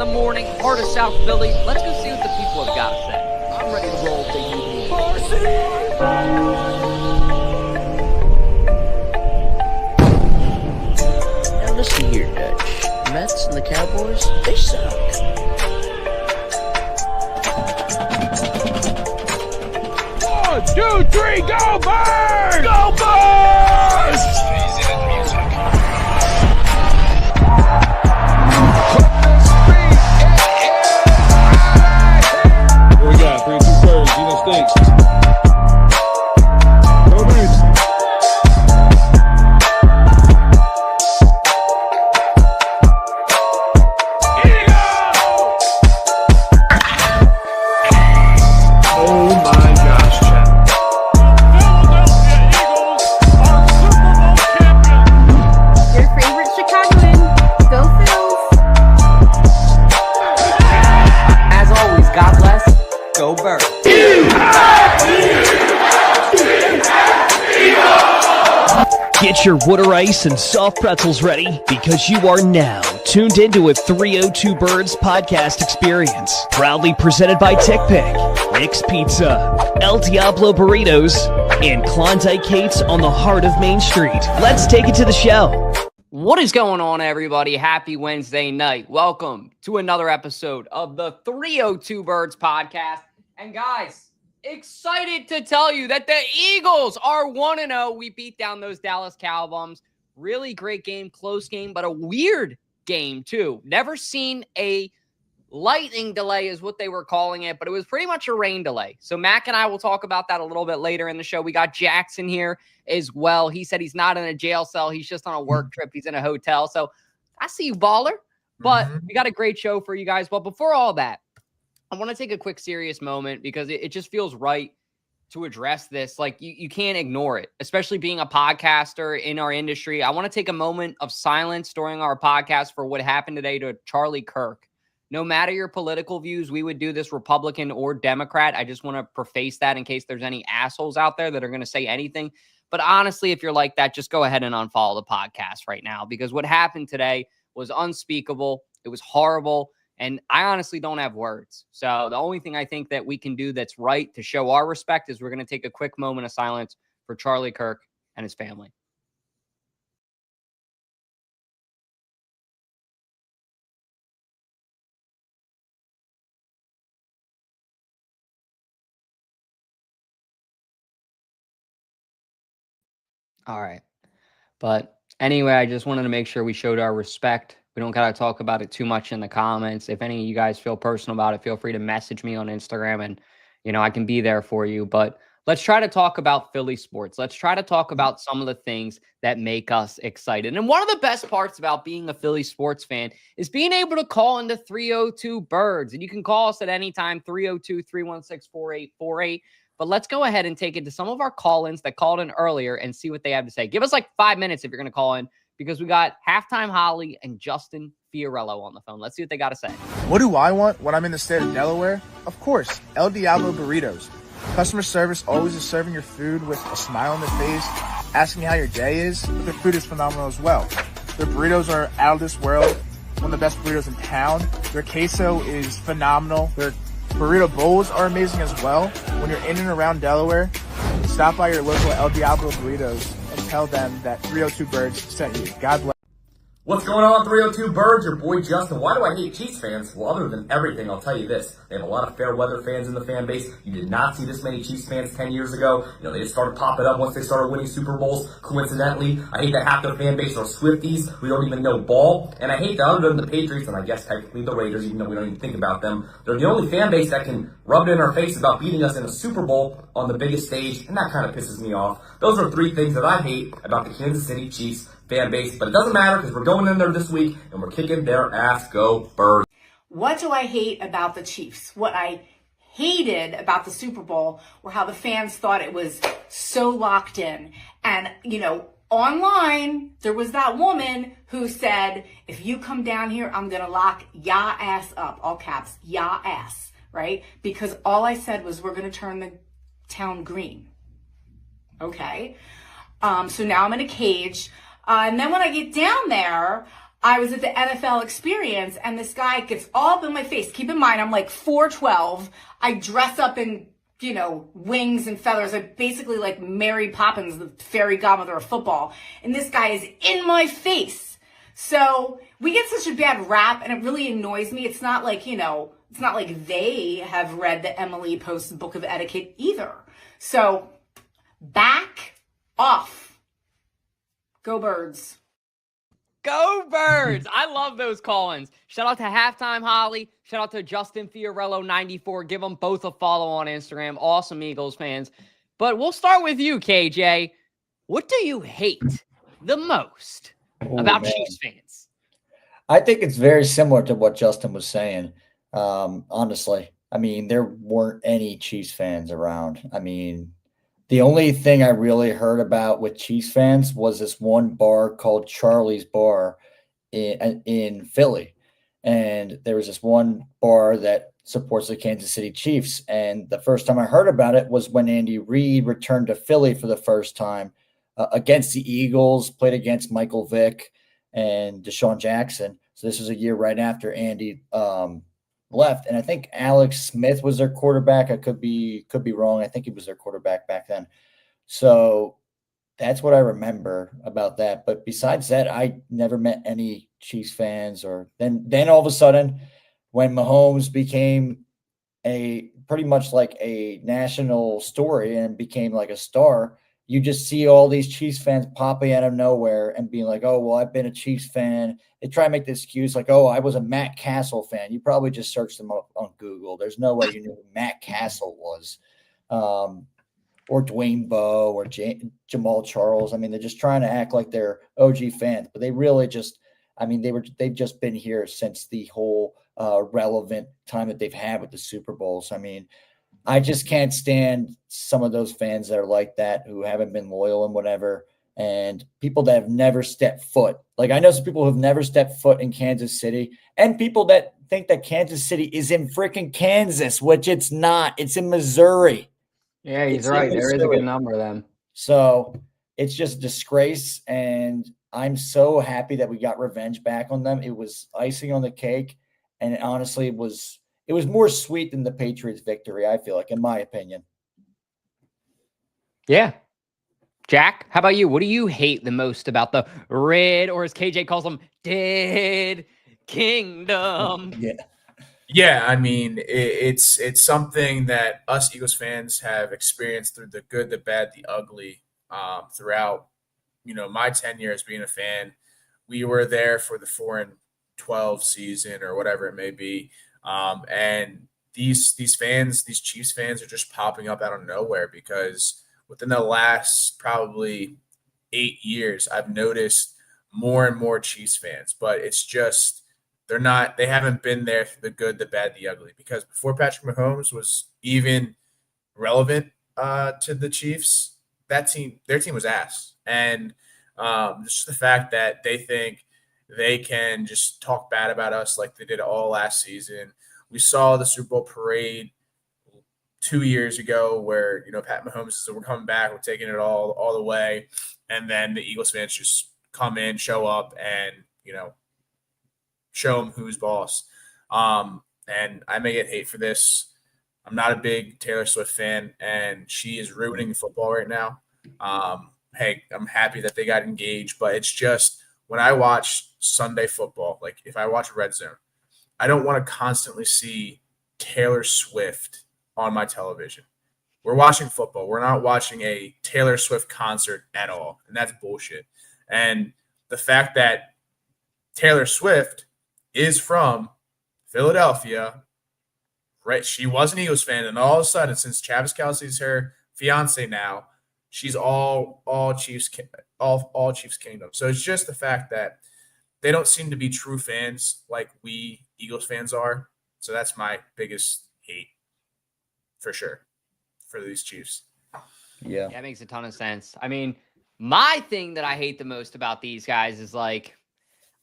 the morning, heart of South Philly. Let's go see what the people have got to say. I'm ready to roll if they need me. Now listen here, Dutch. Mets and the Cowboys, they suck. 1, 2, 3, go Birds! Go Birds! Here we got 302BIRDS, Gino Stinks. Go Birds! Oh my gosh, Chad. Philadelphia Eagles are Super Bowl champions. Your favorite Chicagoan, go Phils. As always, God bless. Go Birds. Get your water ice and soft pretzels ready because you are now tuned into a 302BIRDS podcast experience. Proudly presented by TickPick, Nick's Pizza, El Diablo Burritos, and Klondike Kate's on the heart of Main Street. Let's take it to the show. What is going on, everybody? Happy Wednesday night. Welcome to another episode of the 302BIRDS podcast. And guys, excited to tell you that the Eagles are 1-0. We beat down those Dallas Cowboys. Really great game, close game, but a weird game too. Never seen a lightning delay is what they were calling it, but it was pretty much a rain delay. So Mac and I will talk about that a little bit later in the show. We got Jackson here as well. He said he's not in a jail cell. He's just on a work trip. He's in a hotel. So I see you, baller. But we got a great show for you guys. But before all that, I want to take a quick serious moment because it just feels right to address this. Like you can't ignore it, especially being a podcaster in our industry. I want to take a moment of silence during our podcast for what happened today to Charlie Kirk. No matter your political views, we would do this Republican or Democrat. I just want to preface that in case there's any assholes out there that are going to say anything. But honestly, if you're like that, just go ahead and unfollow the podcast right now because what happened today was unspeakable. It was horrible. And I honestly don't have words. So the only thing I think that we can do that's right to show our respect is we're going to take a quick moment of silence for Charlie Kirk and his family. All right. But anyway, I just wanted to make sure we showed our respect. We don't got to talk about it too much in the comments. If any of you guys feel personal about it, feel free to message me on Instagram and, I can be there for you. But let's try to talk about Philly sports. Let's try to talk about some of the things that make us excited. And one of the best parts about being a Philly sports fan is being able to call into 302BIRDS. And you can call us at any time, 302-316-4848. But let's go ahead and take it to some of our call-ins that called in earlier and see what they have to say. Give us like 5 minutes if you're going to call in because we got Halftime Holly and Justin Fiorello on the phone. Let's see what they got to say. What do I want when I'm in the state of Delaware? Of course, El Diablo Burritos. Customer service always is serving your food with a smile on their face, asking how your day is, but their food is phenomenal as well. Their burritos are out of this world, one of the best burritos in town. Their queso is phenomenal. Their burrito bowls are amazing as well. When you're in and around Delaware, stop by your local El Diablo Burritos and tell them that 302BIRDS sent you. God bless. What's going on, 302BIRDS? Your boy Justin. Why do I hate Chiefs fans? Well, other than everything, I'll tell you this. They have a lot of fair weather fans in the fan base. You did not see this many Chiefs fans 10 years ago. They just started popping up once they started winning Super Bowls. Coincidentally, I hate that half their fan base are Swifties who don't even know ball. And I hate that other than the Patriots, and I guess technically the Raiders, even though we don't even think about them, they're the only fan base that can rub it in our face about beating us in a Super Bowl on the biggest stage, and that kind of pisses me off. Those are three things that I hate about the Kansas City Chiefs fan base, but it doesn't matter because we're going in there this week and we're kicking their ass. Go Birds. What do I hate about the Chiefs? What I hated about the Super Bowl were how the fans thought it was so locked in. And, online, there was that woman who said, if you come down here, I'm going to lock ya ass up. All caps, ya ass, right? Because all I said was, we're going to turn the town green. Okay. So now I'm in a cage. And then when I get down there, I was at the NFL experience and this guy gets all up in my face. Keep in mind, I'm like 4'12". I dress up in, wings and feathers. I'm basically like Mary Poppins, the fairy godmother of football. And this guy is in my face. So we get such a bad rap and it really annoys me. It's not like, it's not like they have read the Emily Post Book of Etiquette either. So back off. Go Birds. Go Birds! I love those call-ins. Shout out to Halftime Holly. Shout out to Justin Fiorello 94. Give them both a follow on Instagram. Awesome Eagles fans. But we'll start with you, KJ. What do you hate the most about Chiefs fans? I think it's very similar to what Justin was saying. Honestly, I mean, there weren't any Chiefs fans around. I mean, the only thing I really heard about with Chiefs fans was this one bar called Charlie's Bar in Philly. And there was this one bar that supports the Kansas City Chiefs. And the first time I heard about it was when Andy Reid returned to Philly for the first time against the Eagles, played against Michael Vick and Deshaun Jackson. So this was a year right after Andy left. And I think Alex Smith was their quarterback. I could be wrong. I think he was their quarterback back then. So that's what I remember about that. But besides that, I never met any Chiefs fans. Or then all of a sudden, when Mahomes became pretty much like a national story and became like a star, you just see all these Chiefs fans popping out of nowhere and being like, oh, well, I've been a Chiefs fan. They try to make the excuse like, oh, I was a Matt Castle fan. You probably just searched them up on Google. There's no way you knew who Matt Castle was, or Dwayne Bowe or Jamal Charles. I mean, they're just trying to act like they're OG fans, but they really just, I mean, they've just been here since the whole relevant time that they've had with the Super Bowls. I mean, I just can't stand some of those fans that are like that, who haven't been loyal and whatever, and people that have never stepped foot. Like, I know some people who have never stepped foot in Kansas City, and people that think that Kansas City is in freaking Kansas, which it's not. It's in Missouri. Yeah, he's right. There is a good number of them. So it's just a disgrace, and I'm so happy that we got revenge back on them. It was icing on the cake, and honestly, it was more sweet than the Patriots victory, I feel like, in my opinion. Yeah. Jack, how about you? What do you hate the most about the Red, or as KJ calls them, Dead Kingdom? Yeah, I mean, it's something that us Eagles fans have experienced through the good, the bad, the ugly throughout, my tenure as being a fan. We were there for the 4-12 season or whatever it may be. And these fans, these Chiefs fans, are just popping up out of nowhere because within the last probably 8 years, I've noticed more and more Chiefs fans, but it's just, they haven't been there for the good, the bad, the ugly, because before Patrick Mahomes was even relevant to the Chiefs, their team was ass. And just the fact that they think they can just talk bad about us like they did all last season. We saw the Super Bowl parade 2 years ago where, Pat Mahomes says, we're coming back, we're taking it all the way. And then the Eagles fans just come in, show up, and, show them who's boss. And I may get hate for this. I'm not a big Taylor Swift fan, and she is ruining football right now. Hey, I'm happy that they got engaged, but it's just, when I watch Sunday football, like if I watch Red Zone, I don't want to constantly see Taylor Swift on my television. We're watching football. We're not watching a Taylor Swift concert at all, and that's bullshit. And the fact that Taylor Swift is from Philadelphia, right? She was an Eagles fan, and all of a sudden, since Travis Kelce's her fiance now, she's all Chiefs Kingdom. So it's just the fact that they don't seem to be true fans like we Eagles fans are. So that's my biggest hate, for sure, for these Chiefs. Yeah, that makes a ton of sense. I mean, my thing that I hate the most about these guys is, like,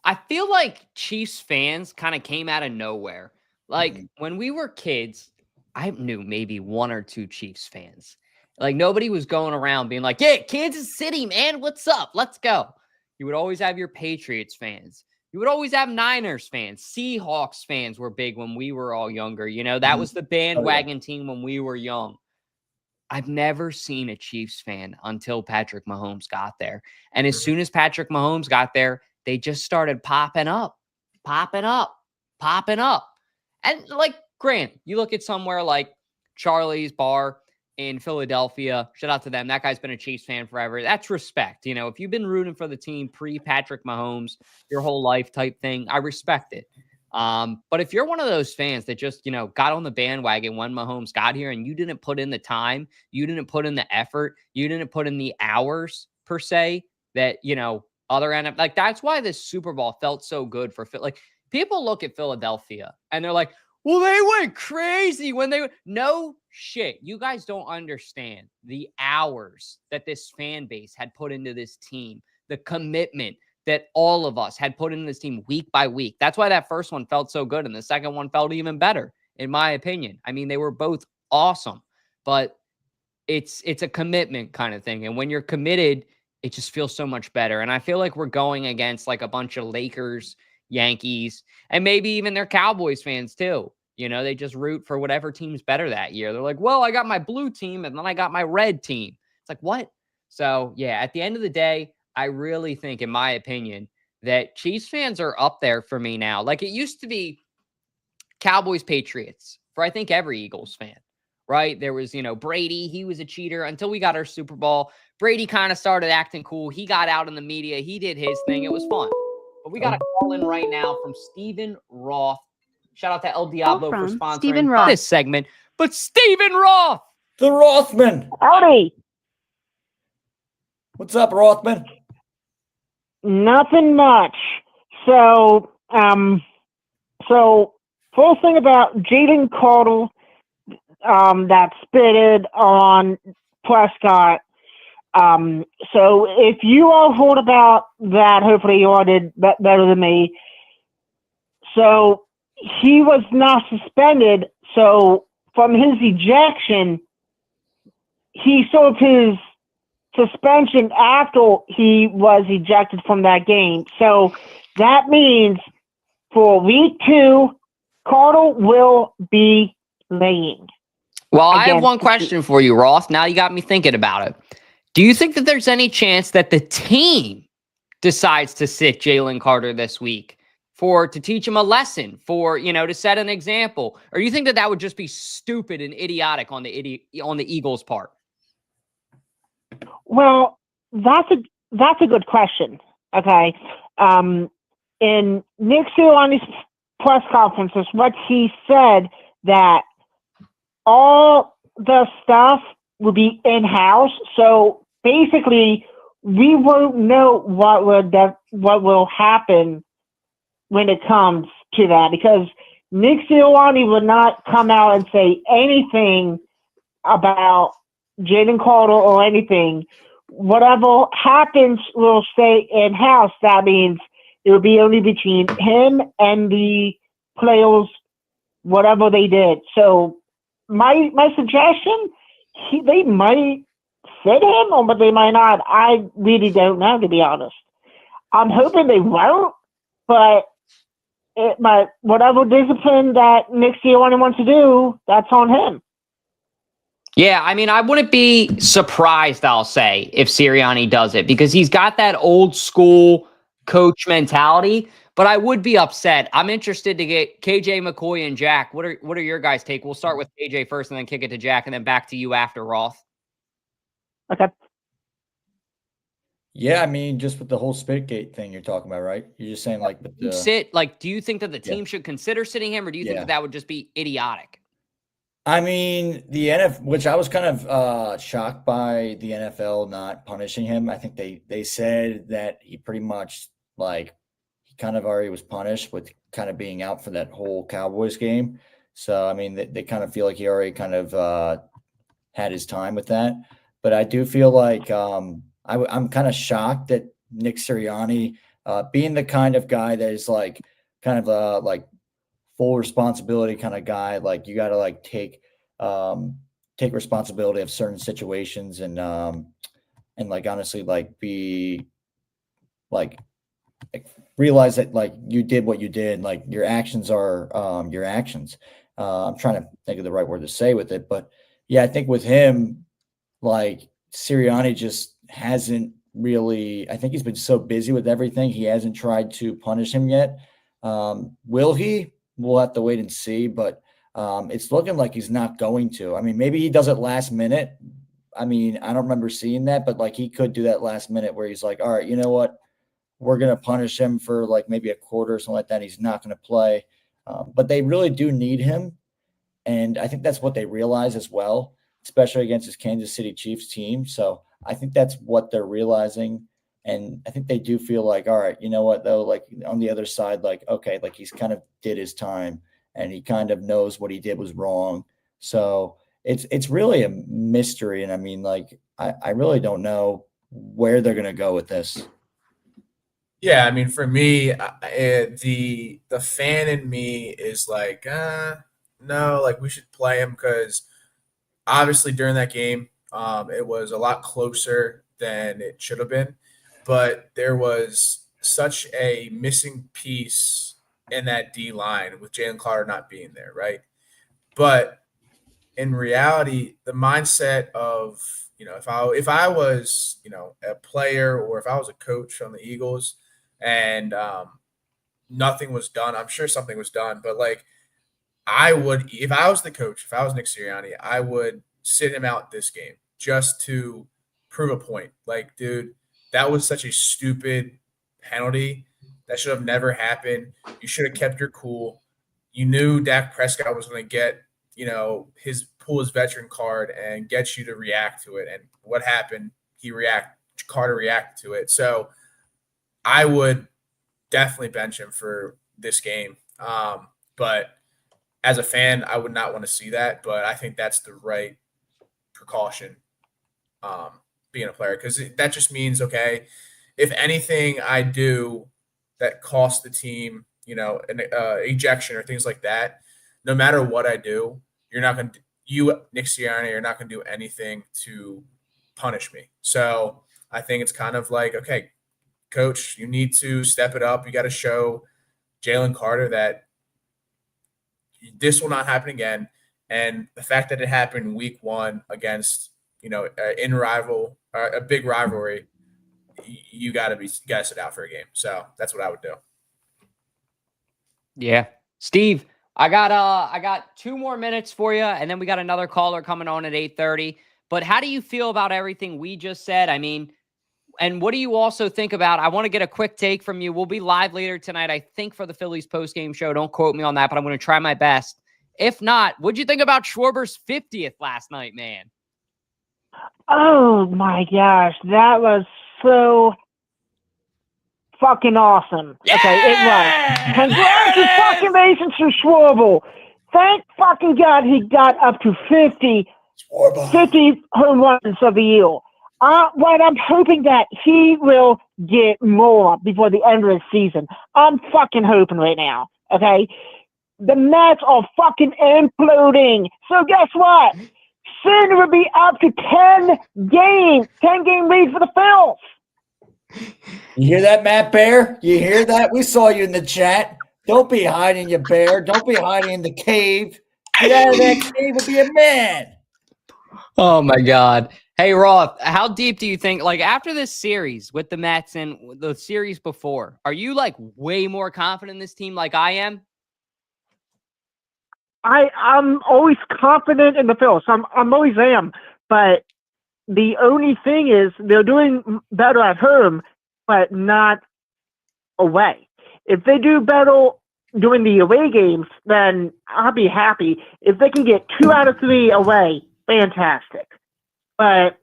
I feel like Chiefs fans kind of came out of nowhere. Like, when we were kids, I knew maybe one or two Chiefs fans. Like, nobody was going around being like, yeah, Kansas City, man, what's up? Let's go. You would always have your Patriots fans. You would always have Niners fans. Seahawks fans were big when we were all younger. That was the bandwagon team when we were young. I've never seen a Chiefs fan until Patrick Mahomes got there. And as soon as Patrick Mahomes got there, they just started popping up. And Grant, you look at somewhere like Charlie's Bar in Philadelphia. Shout out to them. That guy's been a Chiefs fan forever. That's respect. If you've been rooting for the team pre-Patrick Mahomes your whole life type thing, I respect it. But if you're one of those fans that just, got on the bandwagon when Mahomes got here and you didn't put in the time, you didn't put in the effort, you didn't put in the hours per se that, other end, that's why this Super Bowl felt so good for people look at Philadelphia and they're like, well, they went crazy when no shit. You guys don't understand the hours that this fan base had put into this team, the commitment that all of us had put into this team week by week. That's why that first one felt so good. And the second one felt even better, in my opinion. I mean, they were both awesome, but it's a commitment kind of thing. And when you're committed, it just feels so much better. And I feel like we're going against a bunch of Lakers, Yankees, and maybe even their Cowboys fans too. They just root for whatever team's better that year. They're like, well, I got my blue team and then I got my red team. It's like, what? So yeah, at the end of the day, I really think, in my opinion, that Chiefs fans are up there for me now. It used to be Cowboys, Patriots for I think every Eagles fan, right? There was, Brady, he was a cheater until we got our Super Bowl. Brady kind of started acting cool. He got out in the media. He did his thing. It was fun. But we got a call in right now from Stephen Roth. Shout out to El Diablo for sponsoring this segment. But Stephen Roth! The Rothman! Howdy! What's up, Rothman? Nothing much. So first thing about Jalen Carter that spitted on Prescott. So if you all heard about that, hopefully you all did better than me. So he was not suspended. So from his ejection, he served his suspension after he was ejected from that game. So that means for week 2, Carter will be playing. Well, I have one question for you, Roth. Now you got me thinking about it. Do you think that there's any chance that the team decides to sit Jalen Carter this week to teach him a lesson, to set an example? Or do you think that would just be stupid and idiotic on the Eagles' part? Well, that's a good question. Okay. In Nick Sirianni's press conferences, what he said that all the stuff will be in-house. So basically, we won't know what will happen when it comes to that, because Nick Sirianni would not come out and say anything about Jalen Carter or anything. Whatever happens will stay in-house. That means it will be only between him and the players, whatever they did. So my suggestion, they might sit him, but they might not. I really don't know, to be honest. I'm hoping they won't, but whatever discipline that Nick Sirianni wants to do, that's on him. Yeah, I mean, I wouldn't be surprised, I'll say, if Sirianni does it, because he's got that old school coach mentality, but I would be upset. I'm interested to get KJ, McCoy, and Jack. What are your guys' take? We'll start with KJ first and then kick it to Jack and then back to you after, Roth. Okay. Yeah, I mean, just with the whole Spitgate thing you're talking about, right? You're just saying do you think that the team should consider sitting him, or do you think that would just be idiotic? I mean, the NFL, which I was kind of shocked by the NFL not punishing him. I think they said that he pretty much he kind of already was punished with kind of being out for that whole Cowboys game. So, I mean, they kind of feel like he already kind of had his time with that. But I do feel like I'm kind of shocked that Nick Sirianni, being the kind of guy that is kind of full responsibility kind of guy, you got to take responsibility of certain situations and honestly be realize that like you did what you did. Like your actions are your actions. I'm trying to think of the right word to say with it, but yeah, I think with him, like Sirianni just hasn't really. I think he's been so busy with everything, he hasn't tried to punish him yet. Will he? We'll have to wait and see, but it's looking like he's not going to. I mean, maybe he does it last minute. I mean, I don't remember seeing that, but like he could do that last minute where he's like, all right, you know what? We're going to punish him for like maybe a quarter or something like that. He's not going to play. But they really do need him. And I think that's what they realize as well, especially against this Kansas City Chiefs team. So I think that's what they're realizing. And I think they do feel like, all right, you know what, though, like on the other side, like, okay, like he's kind of did his time and he kind of knows what he did was wrong. So it's really a mystery. And I mean, like, I really don't know where they're going to go with this. Yeah, I mean, for me, the fan in me is like, no, like we should play him because obviously during that game, it was a lot closer than it should have been, but there was such a missing piece in that D line with Jalen Carter not being there, right? But in reality, the mindset of if I was a player or if I was a coach on the Eagles and nothing was done, I'm sure something was done, but like I would, if I was the coach, if I was Nick Sirianni, I would sit him out this game just to prove a point. Like, dude, that was such a stupid penalty. That should have never happened. You should have kept your cool. You knew Dak Prescott was going to get, pull his veteran card and get you to react to it. And what happened? Carter reacted to it. So I would definitely bench him for this game. But as a fan, I would not want to see that. But I think that's the right precaution being a player, because that just means, okay, if anything I do that costs the team, an ejection or things like that, no matter what I do, Nick Sirianni, are not going to do anything to punish me. So I think it's kind of like, okay, coach, you need to step it up. You got to show Jalen Carter that this will not happen again. And the fact that it happened week 1 against, a big rivalry, you got to sit out for a game. So that's what I would do. Yeah. Steve, I got 2 more minutes for you, and then we got another caller coming on at 8:30. But how do you feel about everything we just said? I mean, and what do you also think about, I want to get a quick take from you. We'll be live later tonight, I think, for the Phillies postgame show. Don't quote me on that, but I'm going to try my best. If not, what'd you think about Schwarber's 50th last night, man? Oh my gosh, that was so fucking awesome. Yeah! Okay, it was. Congratulations to Schwarber. Thank fucking God he got up to 50 home runs of the year. What I'm hoping that he will get more before the end of the season. I'm fucking hoping right now, okay? The Mets are fucking imploding. So guess what? Soon we'll be up to 10-game lead for the Phillies. You hear that, Matt Bear? You hear that? We saw you in the chat. Don't be hiding, you bear. Don't be hiding in the cave. Get out of that cave and be a man. Oh, my God. Hey, Roth, how deep do you think, like, after this series with the Mets and the series before, are you, like, way more confident in this team like I am? I'm always confident in the Phillies. I'm always am. But the only thing is they're doing better at home, but not away. If they do better during the away games, then I'll be happy. If they can get 2 out of 3 away, fantastic. But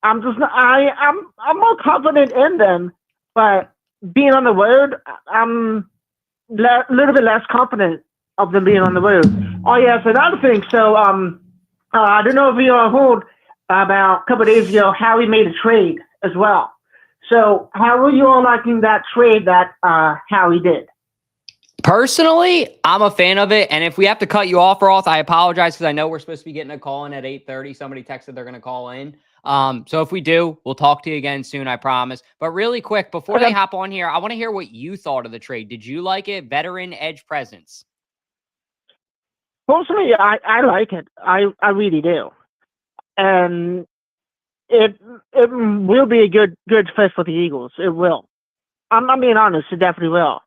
I'm more confident in them. But being on the road, I'm a little bit less confident of them being on the road. Oh yes, another thing. So I don't know if you all heard about a couple of days ago how he made a trade as well. So how are you all liking that trade that Howie did? Personally, I'm a fan of it. And if we have to cut you off, Roth, I apologize because I know we're supposed to be getting a call in at 8:30. Somebody texted they're going to call in. So if we do, we'll talk to you again soon, I promise. But really quick, before they hop on here, I want to hear what you thought of the trade. Did you like it? Veteran edge presence. Personally, I like it. I really do. And it will be a good fit for the Eagles. It will. I'm being honest. It definitely will.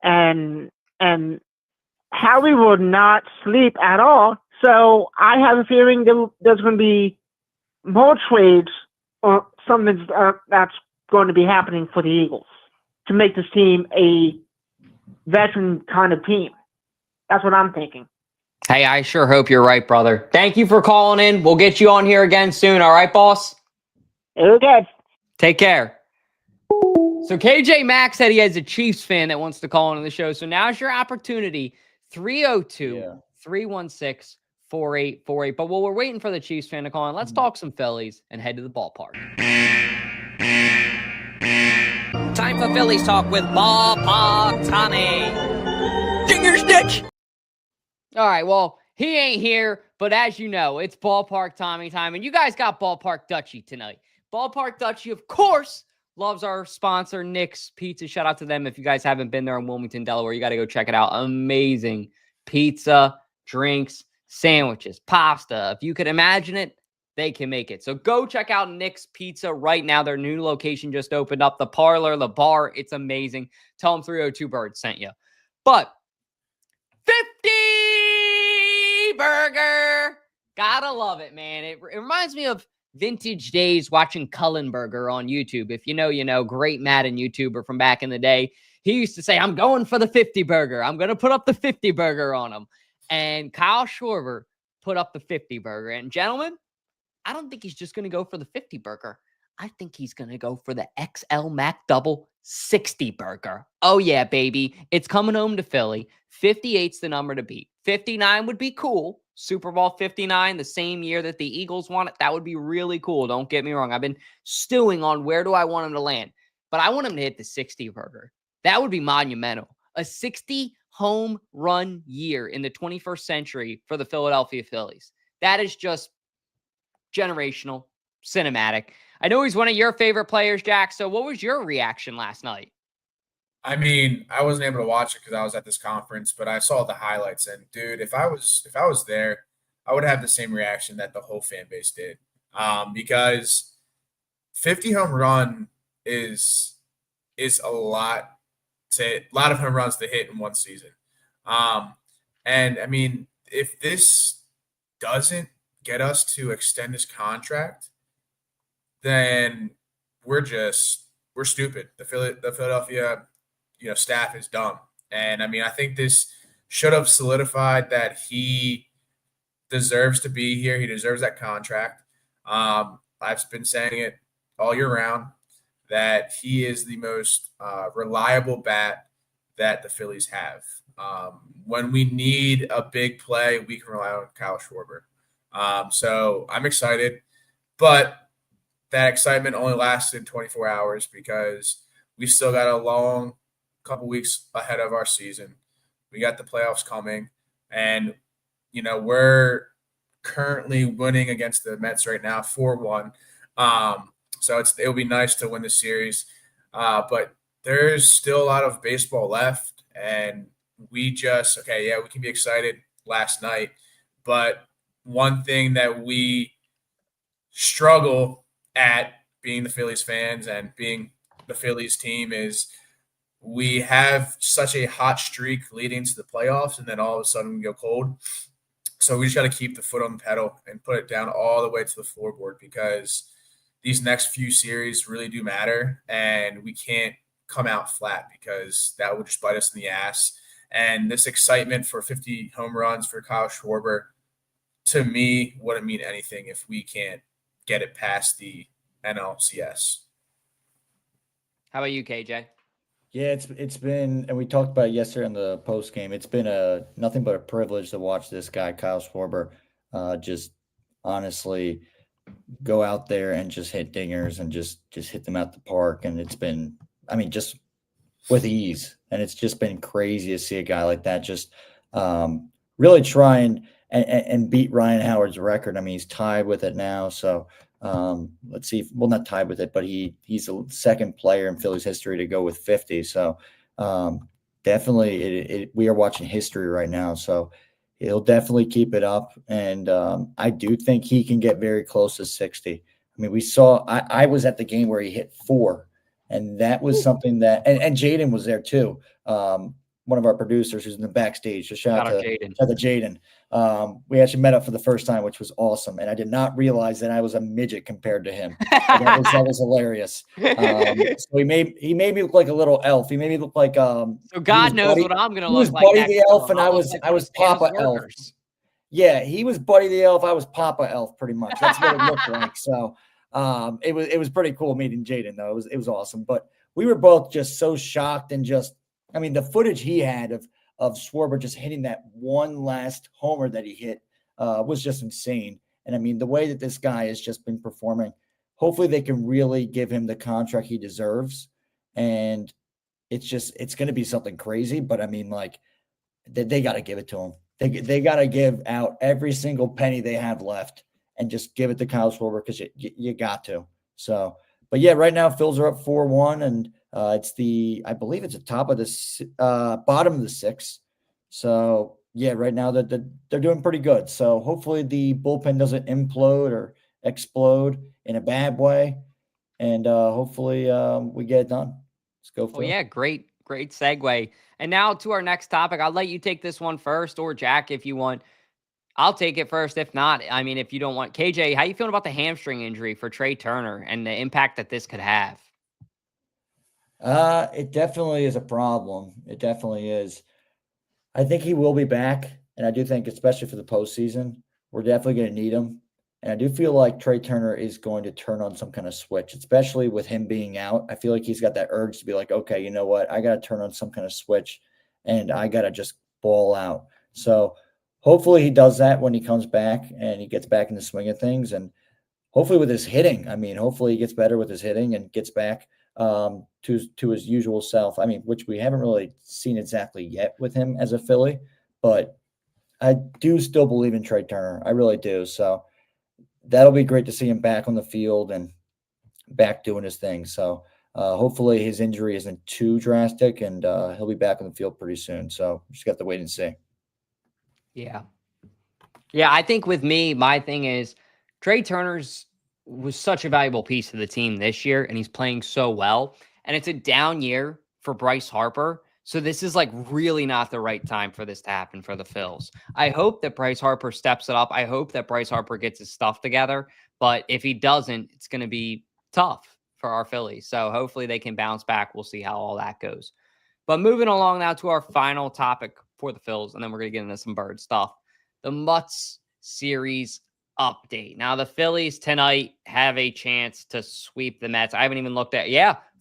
And Howie will not sleep at all. So I have a feeling there's going to be more trades or something that's going to be happening for the Eagles to make this team a veteran kind of team. That's what I'm thinking. Hey, I sure hope you're right, brother. Thank you for calling in. We'll get you on here again soon. All right, boss? Okay. Take care. So KJ Mack said he has a Chiefs fan that wants to call into the show. So now's your opportunity. 302-316-4848. But while we're waiting for the Chiefs fan to call in, let's talk some Phillies and head to the ballpark. Time for Phillies talk with Ballpark Tommy. Dinger's Ditch. All right, well, he ain't here, but as you know, it's Ballpark Tommy time, and you guys got Ballpark Dutchie tonight. Ballpark Dutchie, of course, loves our sponsor, Nick's Pizza. Shout out to them. If you guys haven't been there in Wilmington, Delaware, you got to go check it out. Amazing pizza, drinks, sandwiches, pasta. If you could imagine it, they can make it. So go check out Nick's Pizza right now. Their new location just opened up. The parlor, the bar, it's amazing. Tell them 302 Birds sent you. But 50 burger. Gotta love it, man. It reminds me of vintage days watching Cullenberger on YouTube. If you know, you know, great Madden YouTuber from back in the day. He used to say, I'm going for the 50 burger. I'm going to put up the 50 burger on him. And Kyle Schwarber put up the 50 burger. And gentlemen, I don't think he's just going to go for the 50 burger. I think he's going to go for the XL Mac Double 60 burger. Oh, yeah, baby. It's coming home to Philly. 58's the number to beat. 59 would be cool. Super Bowl 59, the same year that the Eagles won it. That would be really cool. Don't get me wrong. I've been stewing on where do I want him to land. But I want him to hit the 60 burger. That would be monumental. A 60 home run year in the 21st century for the Philadelphia Phillies. That is just generational, cinematic. I know he's one of your favorite players, Jack. So what was your reaction last night? I mean, I wasn't able to watch it because I was at this conference, but I saw the highlights. And dude, if I was there, I would have the same reaction that the whole fan base did. Because 50 home run is a lot of home runs to hit in one season. And I mean, if this doesn't get us to extend this contract, then we're stupid. The Philadelphia, staff is dumb. And I mean, I think this should have solidified that he deserves to be here. He deserves that contract. I've been saying it all year round that he is the most reliable bat that the Phillies have. When we need a big play, we can rely on Kyle Schwarber. So I'm excited, but that excitement only lasted 24 hours because we still got a long couple weeks ahead of our season. We got the playoffs coming, and we're currently winning against the Mets right now 4-1. So it'll be nice to win the series, but there's still a lot of baseball left, and we can be excited last night, but one thing that we struggle at being the Phillies fans and being the Phillies team is we have such a hot streak leading to the playoffs, and then all of a sudden we go cold. So we just got to keep the foot on the pedal and put it down all the way to the floorboard because these next few series really do matter, and we can't come out flat because that would just bite us in the ass. And this excitement for 50 home runs for Kyle Schwarber, to me, wouldn't mean anything if we can't get it past the NLCS. How about you, KJ? Yeah, it's been, and we talked about it yesterday in the post game. It's been nothing but a privilege to watch this guy, Kyle Schwarber, just honestly go out there and just hit dingers and just hit them out the park. And it's been, just with ease. And it's just been crazy to see a guy like that just really try and beat Ryan Howard's record. He's tied with it now. So Let's see, well, not tied with it, but he's the second player in Phillies history to go with 50. So definitely we are watching history right now. So he'll definitely keep it up. And I do think he can get very close to 60. I mean, I was at the game where he hit 4, and that was something that, and Jaden was there too. One of our producers who's in the backstage. So shout out to Jaden. We actually met up for the first time, which was awesome. And I did not realize that I was a midget compared to him. That was hilarious. So he made me look like a little elf. He made me look like so God knows what I'm gonna look like. He was Buddy the Elf, and I was Papa Elf. Yeah, he was Buddy the Elf. I was Papa Elf, pretty much. That's what it looked like. So it was pretty cool meeting Jaden, though. It was awesome. But we were both just so shocked and just, I mean, the footage he had of Schwarber just hitting that one last homer that he hit was just insane. And I mean, the way that this guy has just been performing, hopefully they can really give him the contract he deserves. And it's going to be something crazy, but I mean, like they got to give it to him. They got to give out every single penny they have left and just give it to Kyle Schwarber, because you got to. So, but yeah, right now Phils are up 4-1, and I believe it's the top of the bottom of the 6th. So yeah, right now they're doing pretty good. So hopefully the bullpen doesn't implode or explode in a bad way, and hopefully we get it done. Let's go. Well, yeah, great segue. And now to our next topic. I'll let you take this one first, or Jack, if you want. I'll take it first. If not, I mean, if you don't want, KJ, how you feeling about the hamstring injury for Trea Turner and the impact that this could have? It definitely is a problem. It definitely is. I think he will be back, and I do think, especially for the postseason, we're definitely going to need him. And I do feel like Trea Turner is going to turn on some kind of switch, especially with him being out. I feel like he's got that urge to be like, okay, you know what? I got to turn on some kind of switch, and I got to just ball out. So hopefully he does that when he comes back and he gets back in the swing of things. And hopefully with his hitting, I mean, hopefully he gets better with his hitting and gets back to his usual self. I mean, which we haven't really seen exactly yet with him as a Philly, but I do still believe in Trea Turner. I really do. So that'll be great to see him back on the field and back doing his thing. So hopefully his injury isn't too drastic, and he'll be back on the field pretty soon. So just got to wait and see. Yeah. Yeah, I think with me, my thing is Trea Turner's was such a valuable piece of the team this year, and he's playing so well. And it's a down year for Bryce Harper. So this is like really not the right time for this to happen for the Phils. I hope that Bryce Harper steps it up. I hope that Bryce Harper gets his stuff together. But if he doesn't, it's going to be tough for our Phillies. So hopefully they can bounce back. We'll see how all that goes. But moving along now to our final topic for the Phils, and then we're going to get into some bird stuff. The Mutts series update. Now, the Phillies tonight have a chance to sweep the Mets. I haven't even looked at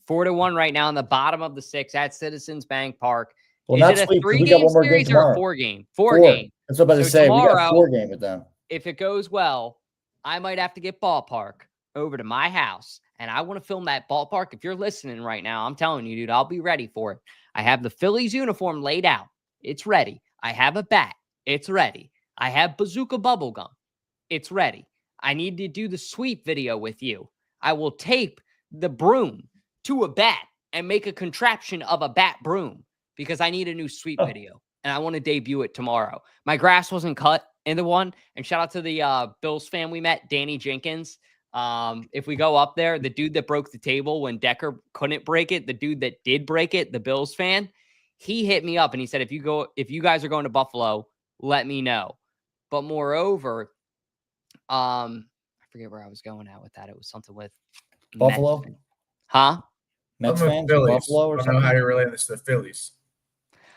4-1 right now in the bottom of the 6th at Citizens Bank Park. Well, is not it a sweep, 3-game series or a 4-game? 4-game. That's what I was about to say. Tomorrow, we got 4-game with them. If it goes well, I might have to get Ballpark over to my house, and I want to film that Ballpark. If you're listening right now, I'm telling you, dude, I'll be ready for it. I have the Phillies uniform laid out. It's ready. I have a bat. It's ready. I have Bazooka Bubblegum. It's ready. I need to do the sweep video with you. I will tape the broom to a bat and make a contraption of a bat broom because I need a new sweep video, and I want to debut it tomorrow. My grass wasn't cut in the one, and shout out to the Bills fan we met, Danny Jenkins. If we go up there, the dude that broke the table when Decker couldn't break it, the dude that did break it, the Bills fan, he hit me up and he said, if you guys are going to Buffalo, let me know. But moreover, I forget where I was going at with that. It was something with Buffalo. Mets. Huh? Mets fans in Buffalo or I don't something? know how you relate this to the Phillies.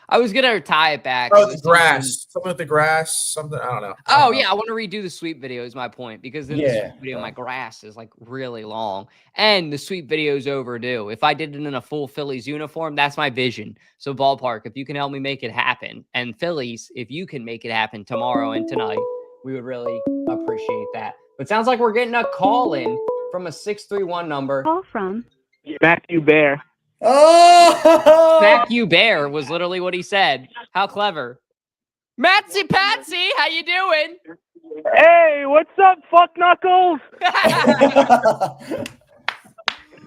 I was gonna tie it back. Oh, the grass. Something with the grass. Something, I don't know. Oh, yeah. I want to redo the sweep video is my point, because in the sweep video, right. my grass is like really long and the sweep video is overdue. If I did it in a full Phillies uniform, that's my vision. So Ballpark, if you can help me make it happen, and Phillies, if you can make it happen tomorrow and tonight, we would really appreciate that. But sounds like we're getting a call in from a 631 number. Call from Matthew Bear. Oh! Smack you bear was literally what he said. How clever. Matsy Patsy, how you doing? Hey, what's up, fuck knuckles?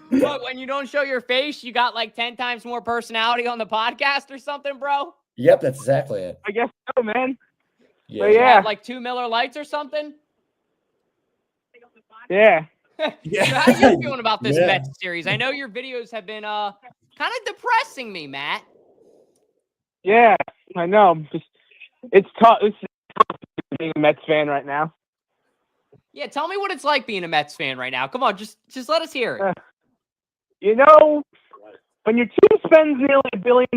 What, when you don't show your face, you got like 10 times more personality on the podcast or something, bro? Yep, that's exactly it. I guess so, man. Yeah. But You yeah. have like 2 Miller Lights or something? Yeah. So how you feeling about this Yeah. Mets series? I know your videos have been kind of depressing me, Matt. Yeah, I know. It's tough. It's tough being a Mets fan right now. Yeah, tell me what it's like being a Mets fan right now. Come on, just let us hear it. You know, when your team spends nearly $1 billion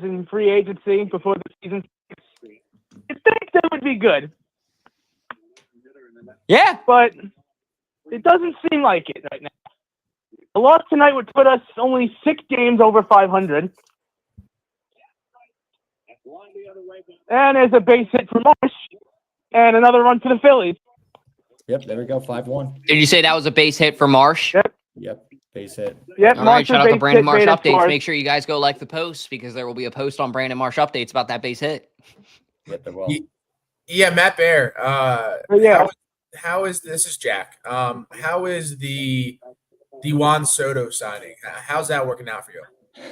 in free agency before the season, you think that would be good. Yeah. But it doesn't seem like it right now. A loss tonight would put us only 6 games over 500. And there's a base hit for Marsh and another run for the Phillies. Yep, there we go, 5-1. Did you say that was a base hit for Marsh? Yep, base hit. Yep, All right, shout out to Brandon Marsh hit Updates. scores. Make sure you guys go like the post because there will be a post on Brandon Marsh Updates about that base hit. Yep, there will. Yeah, Matt Bear. Yeah. How is this is Jack? How is the Juan Soto signing? How's that working out for you?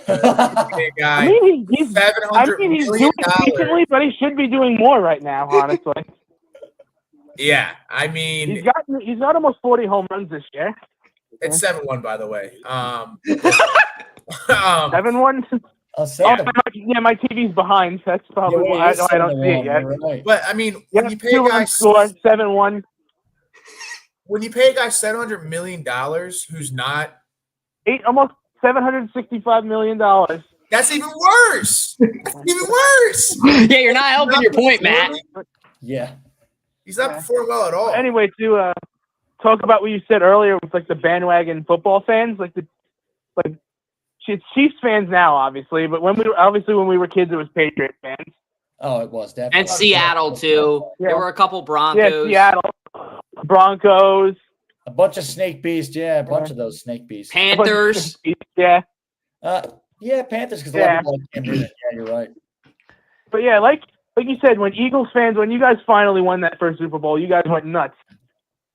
Guy, I mean, he's $700 doing million. decently, but he should be doing more right now, honestly. Yeah, I mean, he's got almost 40 home runs this year. it's 7-1, by the way. 7-1. Yeah, my TV's behind. That's probably why I don't see it yet. Right. But I mean, when you pay a guy score 7-1, when you pay a guy $700 million, who's not almost $765 million. That's even worse. That's even worse. Yeah, you're not helping your point, Matt. Yeah. He's not performing well at all. Anyway, to talk about what you said earlier with like the bandwagon football fans, it's Chiefs fans now, obviously, but when we were kids, it was Patriots fans. Oh, it was definitely. And Seattle too. Yeah. There were a couple Broncos. Yeah, Seattle, Broncos, a bunch of snake beasts. Yeah, a bunch of those snake beasts. Panthers. Yeah. Yeah, Panthers because a lot of people like Cam Newton. Yeah, you're right. But yeah, like you said, when Eagles fans, when you guys finally won that first Super Bowl, you guys went nuts.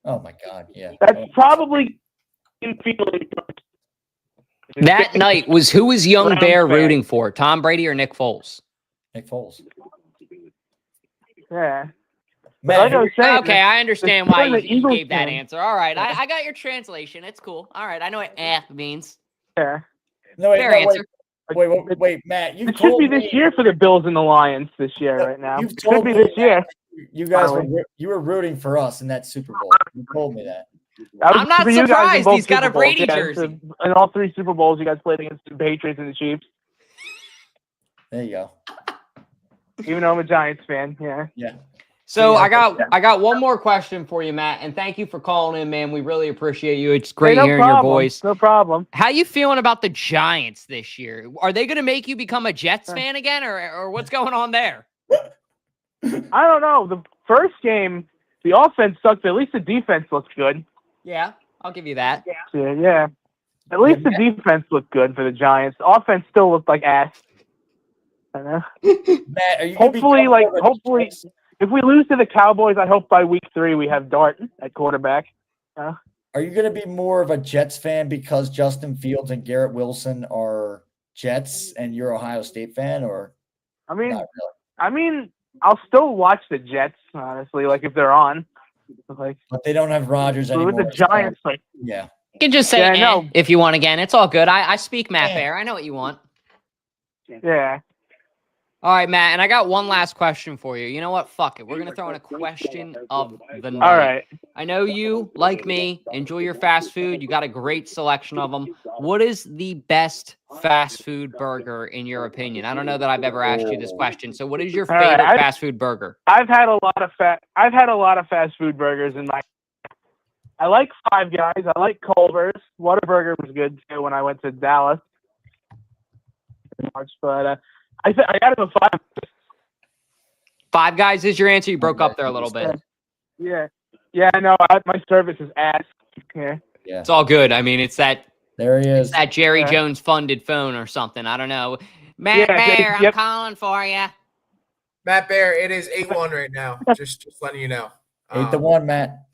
Oh my God, yeah. That's probably That night was who was Young Bear rooting for? Tom Brady or Nick Foles? Nick Foles. Yeah. Matt, okay, I understand why you gave that answer. All right, I got your translation. It's cool. All right, I know what means. Yeah. No, Fair answer. Wait, Matt. It should be this year for the Bills and the Lions this year right now. You've It told should be me this year. You guys were rooting for us in that Super Bowl. You told me that. I'm not For you guys in surprised. both He's got a Super Bowls. Brady Yeah, jersey. in all 3 Super Bowls, you guys played against the Patriots and the Chiefs. There you go. Even though I'm a Giants fan, yeah. Yeah. So I got one more question for you, Matt, and thank you for calling in, man. We really appreciate you. It's great hearing your voice. No problem. How you feeling about the Giants this year? Are they going to make you become a Jets fan again, or what's going on there? I don't know. The first game, the offense sucked, but at least the defense looked good. Yeah, I'll give you that. Yeah. At least the defense looked good for the Giants. The offense still looked like ass. I know. Matt, are you hopefully, if we lose to the Cowboys, I hope by week 3 we have Dart at quarterback. Are you going to be more of a Jets fan because Justin Fields and Garrett Wilson are Jets and you're Ohio State fan, or? I mean, not really? I'll still watch the Jets, honestly, like if they're on. But they don't have Rodgers anymore. With the Giants, yeah. You can just say if you want again. It's all good. I speak Matt Fair. I know what you want. Yeah. All right, Matt, and I got one last question for you. You know what? Fuck it. We're going to throw in a question of the night. All right. I know you, like me, enjoy your fast food. You got a great selection of them. What is the best fast food burger in your opinion? I don't know that I've ever asked you this question. So what is your favorite fast food burger? I've had a lot of fast food burgers in my I like Five Guys. I like Culver's. Whataburger was good too when I went to Dallas. But I got to go Five. Five Guys is your answer? You broke up there a little bit. Yeah. No, my service is ass. Yeah. It's all good. I mean, it's that. There he is. It's that Jerry Jones funded phone or something. I don't know. Matt Bear, I'm calling for you. Matt Bear, it is 8-1 right now. Just letting you know. 8-1, Matt.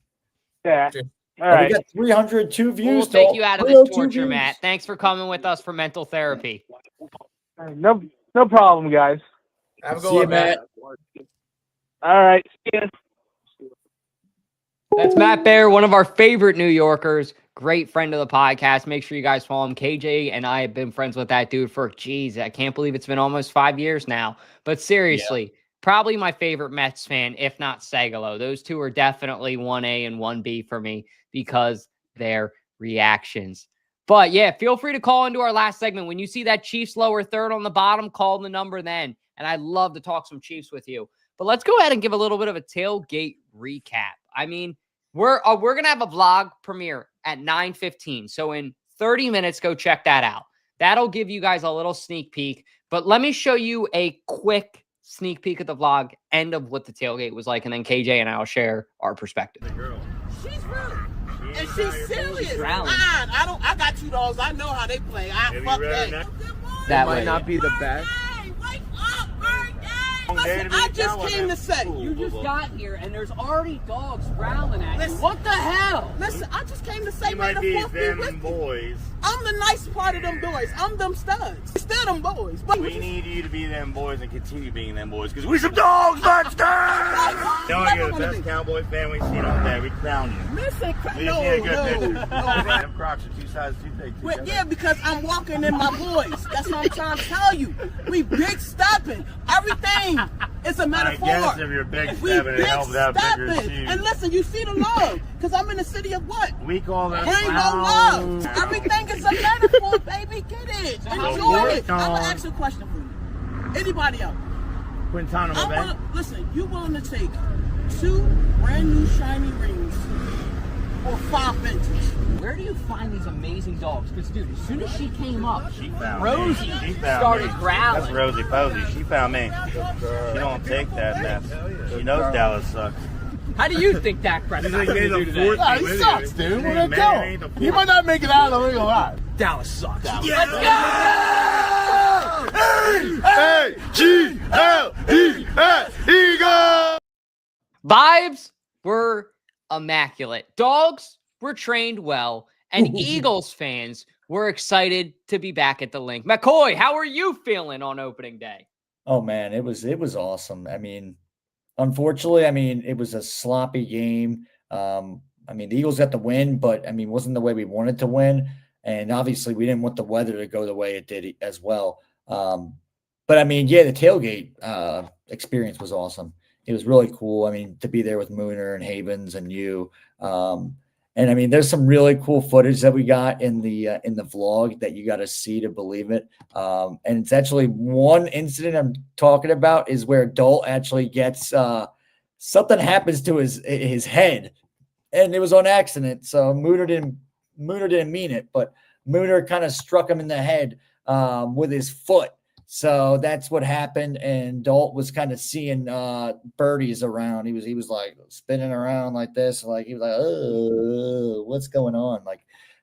Yeah. All We right. got 302 views. We'll take you out of this 302 torture, views. Matt. Thanks for coming with us for mental therapy. No problem, guys. Have a good See you, one, Matt. All right. See ya. That's Matt Baer, one of our favorite New Yorkers. Great friend of the podcast. Make sure you guys follow him. KJ and I have been friends with that dude for, I can't believe it's been almost 5 years now. But seriously, probably my favorite Mets fan, if not Segalo. Those two are definitely 1A and 1B for me because their reactions. But yeah, feel free to call into our last segment. When you see that Chiefs lower third on the bottom, call the number then. And I'd love to talk some Chiefs with you. But let's go ahead and give a little bit of a tailgate recap. I mean, we're going to have a vlog premiere at 9:15. So in 30 minutes, go check that out. That'll give you guys a little sneak peek. But let me show you a quick sneak peek of the vlog, end of what the tailgate was like. And then KJ and I will share our perspective. She's rude. And she's serious. I got 2 dogs. I know how they play. Fuck that. That might not be the best. Listen, I just came to say. You just got here and there's already dogs growling at you. What the hell? Listen, I just came to say, You may might the be fourth be them with you. boys. I'm the nice part of them boys. I'm them studs. Still them boys. But We need you to be them boys and continue being them boys because we some dogs. Let's go! No, you're the best Cowboy fan we've seen all day. We crown you. Listen, We no, just need a good no, picture. no. Them Crocs are 2 sizes too big. Well, yeah, because I'm walking in my boys. That's what I'm trying to tell you. We big stepping. Everything is a metaphor. I guess if you're big We stepping, it big helps out bigger stepping. shoes. And listen, you see the love. Because I'm in the city of what? We call that Rainbow love. Everything is a metaphor, baby. Get it. Enjoy it. I'm going to ask you a question for you. Anybody else? Quintana Bay. Listen, you willing to take 2 brand new shiny rings or 5 vintage? Where do you find these amazing dogs? Because, dude, as soon as she came up, She found Rosie me. She found started me. growling. That's Rosie Posey. She found me. She don't take that mess. She knows Dallas sucks. How do you think Dak Prescott He's do today? Yeah, he sucks, dude. What did I tell him? He might not make it out of the ring alive. Dallas sucks. Let's A-G-L-E-S, Eagles! Vibes were immaculate. Dogs were trained well. And Eagles fans were excited to be back at the link. McCoy, how are you feeling on opening day? Oh man, it was awesome. I mean, unfortunately, it was a sloppy game. The Eagles got the win, but it wasn't the way we wanted to win. And obviously we didn't want the weather to go the way it did as well. But the tailgate experience was awesome. It was really cool. To be there with Mooner and Havens and you. And there's some really cool footage that we got in the vlog that you got to see to believe it. And it's actually one incident I'm talking about is where Dalt actually gets something happens to his head, and it was on accident. So Mooner didn't mean it, but Mooner kind of struck him in the head with his foot. So that's what happened, and Dalt was kind of seeing birdies around. He was like spinning around like this, like he was like, "Oh, what's going on?" Like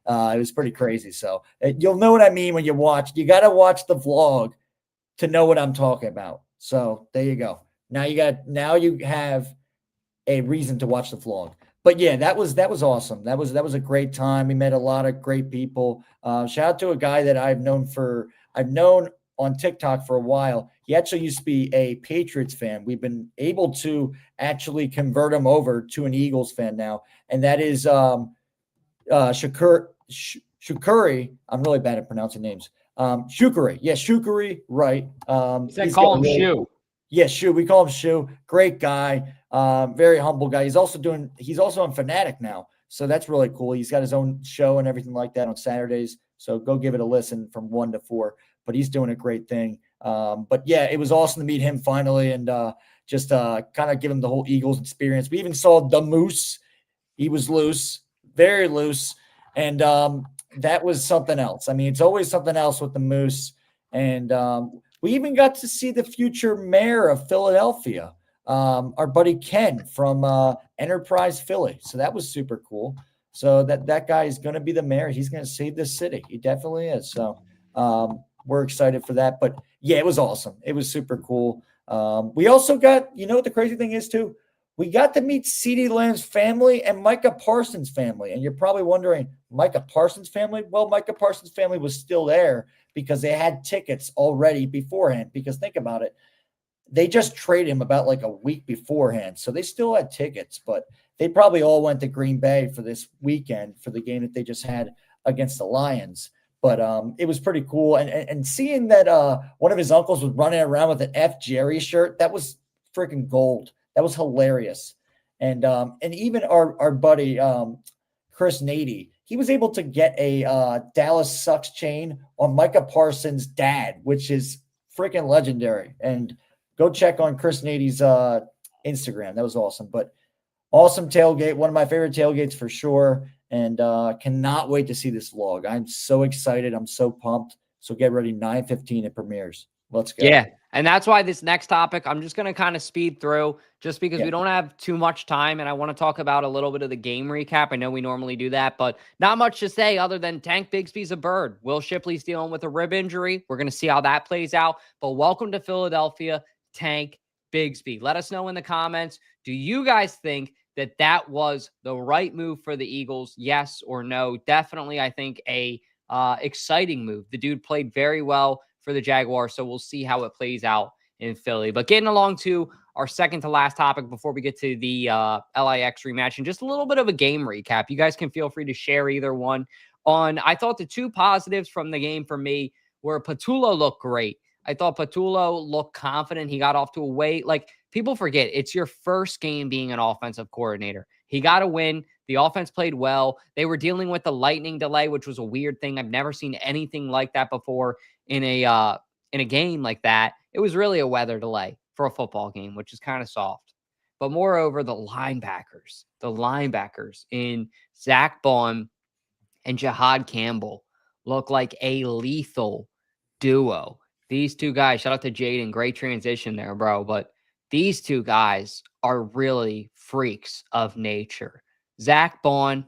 it was pretty crazy. So you'll know what I mean when you watch. You got to watch the vlog to know what I'm talking about. So there you go. Now you have a reason to watch the vlog. But yeah, that was awesome. That was a great time. We met a lot of great people. Shout out to a guy that I've known on TikTok for a while. He actually used to be a Patriots fan. We've been able to actually convert him over to an Eagles fan now. And that is Shukuri. I'm really bad at pronouncing names. Shukuri. Yeah, Shukuri, right. Call him Shu. Yeah, Shu. We call him Shu. Great guy. Very humble guy. He's also on Fanatic now. So that's really cool. He's got his own show and everything like that on Saturdays. So go give it a listen from 1 to 4. But he's doing a great thing. But yeah, it was awesome to meet him finally and just kind of give him the whole Eagles experience. We even saw the Moose. He was loose, very loose. And that was something else. It's always something else with the Moose. And we even got to see the future mayor of Philadelphia, our buddy Ken from Enterprise Philly. So that was super cool. So that guy is going to be the mayor. He's going to save this city. He definitely is. So we're excited for that. But yeah, it was awesome. It was super cool. We also got, what the crazy thing is too? we got to meet CeeDee Lamb's family and Micah Parsons' family. And you're probably wondering, Micah Parsons' family? Well, Micah Parsons' family was still there because they had tickets already beforehand. Because think about it, they just traded him about like a week beforehand. So they still had tickets, but they probably all went to Green Bay for this weekend for the game that they just had against the Lions. But it was pretty cool. And seeing that one of his uncles was running around with an F. Jerry shirt, that was freaking gold. That was hilarious. And even our buddy Chris Nady, he was able to get a Dallas Sucks chain on Micah Parsons' dad, which is freaking legendary. And go check on Chris Nady's Instagram. That was awesome. But awesome tailgate. One of my favorite tailgates for sure. And cannot wait to see this vlog. I'm so excited. I'm so pumped. So get ready. 9:15 it premieres. Let's go. Yeah. And that's why this next topic, I'm just going to kind of speed through just because we don't have too much time. And I want to talk about a little bit of the game recap. I know we normally do that, but not much to say other than Tank Bigsby's a bird. Will Shipley's dealing with a rib injury. We're going to see how that plays out. But welcome to Philadelphia, Tank Bigsby. Let us know in the comments. Do you guys think that was the right move for the Eagles? Yes or no? Definitely, I think a exciting move. The dude played very well for the Jaguars, so we'll see how it plays out in Philly. But getting along to our second to last topic before we get to the LIX rematch and just a little bit of a game recap. You guys can feel free to share either one. I thought the two positives from the game for me were Patullo looked great. I thought Patullo looked confident. He got off to a way, like, people forget it's your first game being an offensive coordinator. He got a win. The offense played well. They were dealing with the lightning delay, which was a weird thing. I've never seen anything like that before in a game like that. It was really a weather delay for a football game, which is kind of soft. But moreover, the linebackers in Zach Bond and Jihad Campbell look like a lethal duo. These two guys, shout out to Jaden, great transition there, bro. But these two guys are really freaks of nature. Zach Bond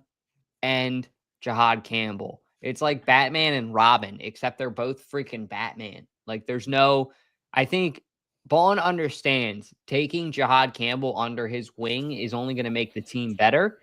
and Jihad Campbell. It's like Batman and Robin, except they're both freaking Batman. Like, I think Bond understands taking Jihad Campbell under his wing is only going to make the team better.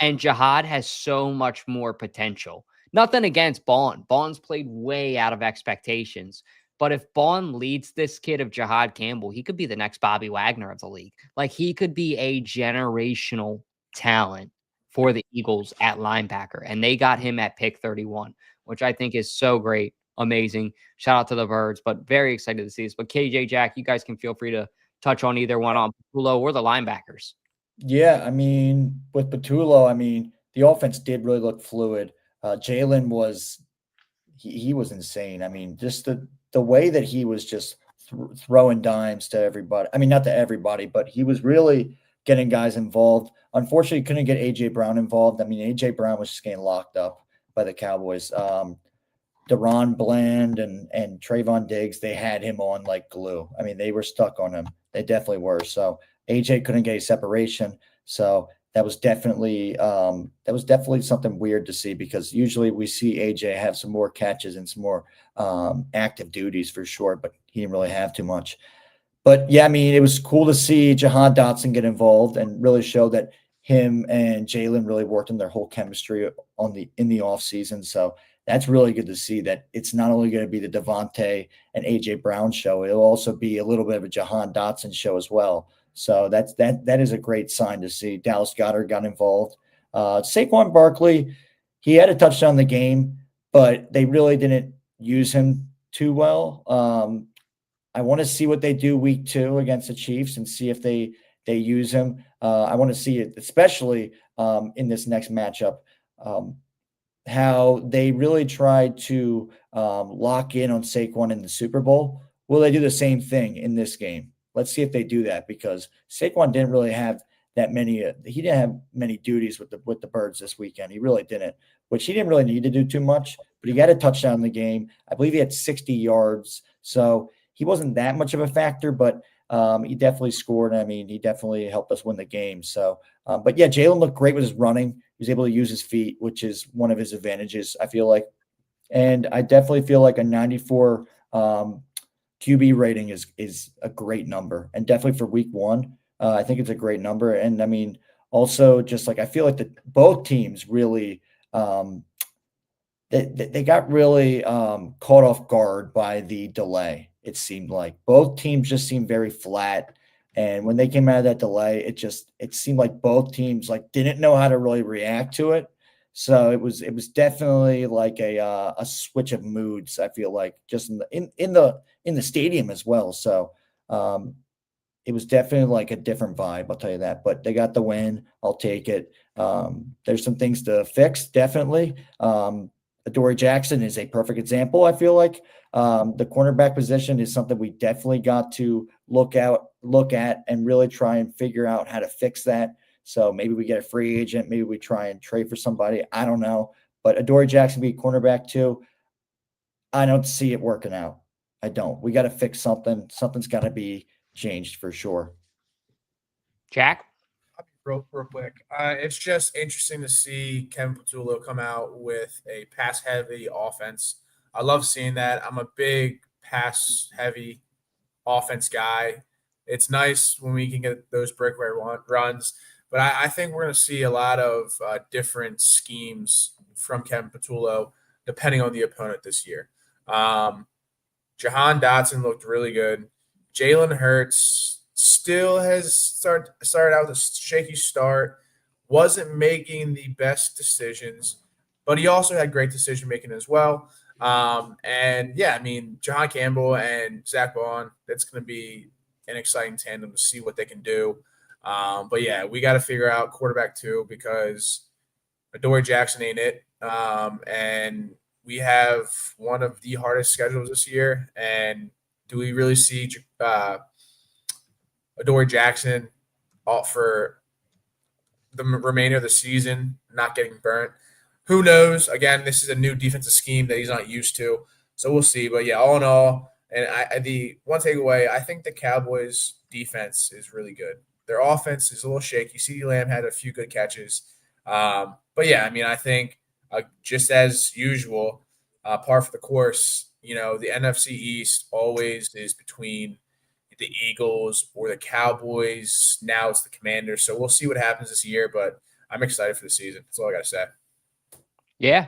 And Jihad has so much more potential. Nothing against Bond. Bond's played way out of expectations. But if Bond leads this kid of Jihad Campbell, he could be the next Bobby Wagner of the league. Like, he could be a generational talent for the Eagles at linebacker. And they got him at pick 31, which I think is so great. Amazing. Shout out to the Birds, but very excited to see this. But KJ, Jack, you guys can feel free to touch on either one, on Patullo or the linebackers. Yeah, I mean, with Patullo, I mean, the offense did really look fluid. Jalen was he was insane. I mean, just the way that he was just throwing dimes to everybody. I mean, not to everybody, but he was really getting guys involved. Unfortunately, couldn't get A.J. Brown involved. I mean, A.J. Brown was just getting locked up by the Cowboys. Deron Bland and Trayvon Diggs, they had him on like glue. I mean, they were stuck on him. They definitely were. So A.J. couldn't get a separation. So that was definitely something weird to see, because usually we see AJ have some more catches and some more active duties for sure, but he didn't really have too much. But yeah, I mean, it was cool to see Jahan Dotson get involved and really show that him and Jalen really worked on their whole chemistry in the off season. So that's really good to see that it's not only going to be the Devontae and AJ Brown show, it'll also be a little bit of a Jahan Dotson show as well. So that is a great sign to see. Dallas Goedert got involved. Saquon Barkley, he had a touchdown in the game, but they really didn't use him too well. I want to see what they do week 2 against the Chiefs and see if they use him. I want to see it, especially in this next matchup, how they really tried to lock in on Saquon in the Super Bowl. Will they do the same thing in this game? Let's see if they do that, because Saquon didn't really have that many. He didn't have many duties with the Birds this weekend. He really didn't, which he didn't really need to do too much. But he got a touchdown in the game. I believe he had 60 yards, so he wasn't that much of a factor. But he definitely scored. I mean, he definitely helped us win the game. So, but yeah, Jalen looked great with his running. He was able to use his feet, which is one of his advantages, I feel like. And I definitely feel like a 94. QB rating is a great number, and definitely for week 1, I think it's a great number. And I mean, also just like I feel like both teams really they got really caught off guard by the delay. It seemed like both teams just seemed very flat. And when they came out of that delay, it seemed like both teams like didn't know how to really react to it. So it was definitely like a switch of moods. I feel like just in the stadium as well. So it was definitely like a different vibe. I'll tell you that. But they got the win. I'll take it. There's some things to fix, definitely. Adoree Jackson is a perfect example. I feel like the cornerback position is something we definitely got to look at, and really try and figure out how to fix that. So maybe we get a free agent. Maybe we try and trade for somebody. I don't know. But Adoree Jackson be cornerback too. I don't see it working out. I don't. We got to fix something. Something's got to be changed for sure. Jack? Real quick. It's just interesting to see Kevin Patullo come out with a pass-heavy offense. I love seeing that. I'm a big pass-heavy offense guy. It's nice when we can get those breakaway runs, but I think we're going to see a lot of different schemes from Kevin Patullo depending on the opponent this year. Jahan Dotson looked really good. Jalen Hurts still has started out with a shaky start, wasn't making the best decisions, but he also had great decision making as well. And yeah, I mean, Jahan Campbell and Zach Bond, that's going to be an exciting tandem to see what they can do. But yeah, we got to figure out quarterback too, because Adoree Jackson ain't it. And we have one of the hardest schedules this year. And do we really see Adoree Jackson out for the remainder of the season, not getting burnt? Who knows? Again, this is a new defensive scheme that he's not used to, so we'll see. But yeah, all in all, and the one takeaway, I think the Cowboys' defense is really good. Their offense is a little shaky. CeeDee Lamb had a few good catches, but yeah, I mean, I think just as usual, par for the course. You know, the NFC East always is between the Eagles or the Cowboys. Now it's the Commanders. So we'll see what happens this year, but I'm excited for the season. That's all I got to say. Yeah.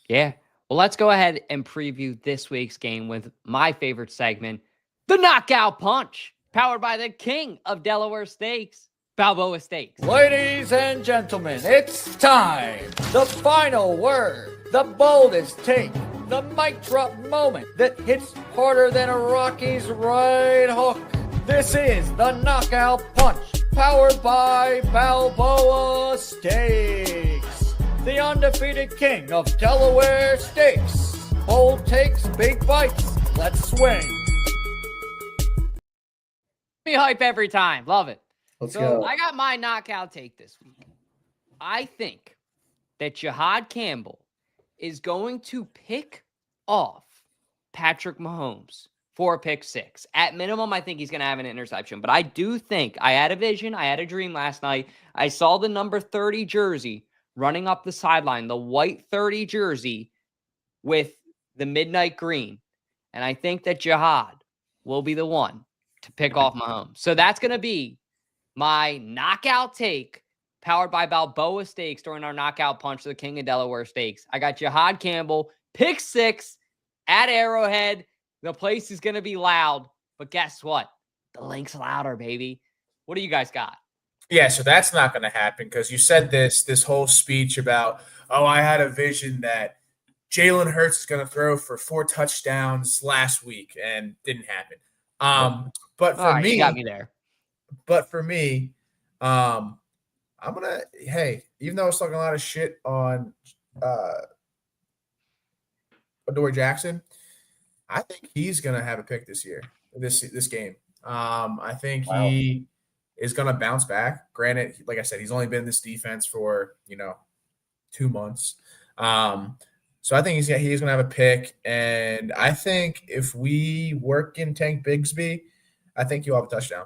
Yeah. Well, let's go ahead and preview this week's game with my favorite segment, the Knockout Punch, powered by the king of Delaware Steaks, Balboa Steaks. Ladies and gentlemen, it's time. The final word, the boldest take, the mic drop moment that hits harder than a Rocky's right hook. This is the Knockout Punch, powered by Balboa Steaks, the undefeated king of Delaware Steaks. Bold takes, big bites. Let's swing. Me hype every time. Love it. Let's go. I got my knockout take this week. I think that Jahad Campbell is going to pick off Patrick Mahomes for a pick six. At minimum, I think he's going to have an interception. But I do think, I had a vision, I had a dream last night. I saw the number 30 jersey running up the sideline, the white 30 jersey with the midnight green. And I think that Jahad will be the one to pick off Mahomes. So that's going to be my knockout take, powered by Balboa Steaks during our knockout punch to the king of Delaware Steaks. I got Jahad Campbell, pick six at Arrowhead. The place is going to be loud, but guess what? The link's louder, baby. What do you guys got? Yeah, so that's not going to happen because you said this whole speech about, oh, I had a vision that Jalen Hurts is going to throw for 4 touchdowns last week, and didn't happen. But for me, you got me there. But for me, I'm gonna. Hey, even though I was talking a lot of shit on Adoree Jackson, I think he's gonna have a pick this year. This game. I think he is gonna bounce back. Granted, like I said, he's only been in this defense for 2 months. So I think he's gonna have a pick, and I think if we work in Tank Bigsby, I think you'll have a touchdown.